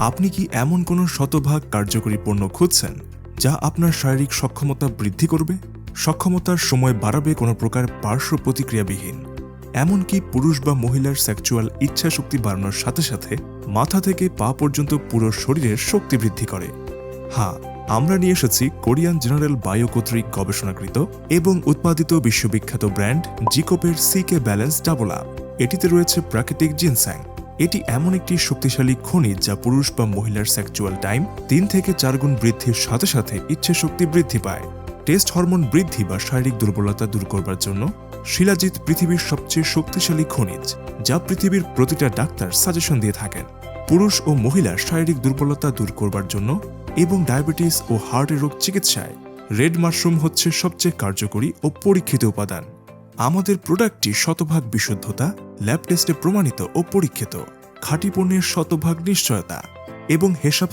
আপনি কি এমন কোনো শতভাগ কার্যকরী পণ্য খুঁজছেন যা আপনার শারীরিক সক্ষমতা বৃদ্ধি করবে, সক্ষমতার সময় বাড়াবে কোনো প্রকার পার্শ্ব প্রতিক্রিয়াবিহীন, এমনকি পুরুষ বা মহিলার সেক্সুয়াল ইচ্ছা শক্তি বাড়ানোর সাথে সাথে মাথা থেকে পা পর্যন্ত পুরো শরীরের শক্তি বৃদ্ধি করে? হ্যাঁ, আমরা নিয়ে এসেছি কোরিয়ান জেনারেল বায়ো কর্তৃক গবেষণাকৃত এবং উৎপাদিত বিশ্ববিখ্যাত ব্র্যান্ড জিকোপের সিকে ব্যালেন্স ডাবল আপ। এটিতে রয়েছে প্রাকৃতিক জিনস্যাং। এটি এমন একটি শক্তিশালী খনিজ যা পুরুষ বা মহিলার সেক্সুয়াল টাইম 3 থেকে 4 গুণ বৃদ্ধির সাথে সাথে ইচ্ছে শক্তি বৃদ্ধি পায়। টেস্ট হরমোন বৃদ্ধি বা শারীরিক দুর্বলতা দূর করবার জন্য শিলাজিৎ পৃথিবীর সবচেয়ে শক্তিশালী খনিজ, যা পৃথিবীর প্রতিটা ডাক্তার সাজেশন দিয়ে থাকেন। পুরুষ ও মহিলার শারীরিক দুর্বলতা দূর করবার জন্য এবং ডায়াবেটিস ও হার্টের রোগ চিকিৎসায় রেড মাশরুম হচ্ছে সবচেয়ে কার্যকরী ও পরীক্ষিত উপাদান। আমাদের প্রোডাক্টটি শতভাগ বিশুদ্ধতা, ল্যাব টেস্টে প্রমাণিত ও পরীক্ষিত, খাঁটি পণ্যের শতভাগ নিশ্চয়তা এবং হেসাব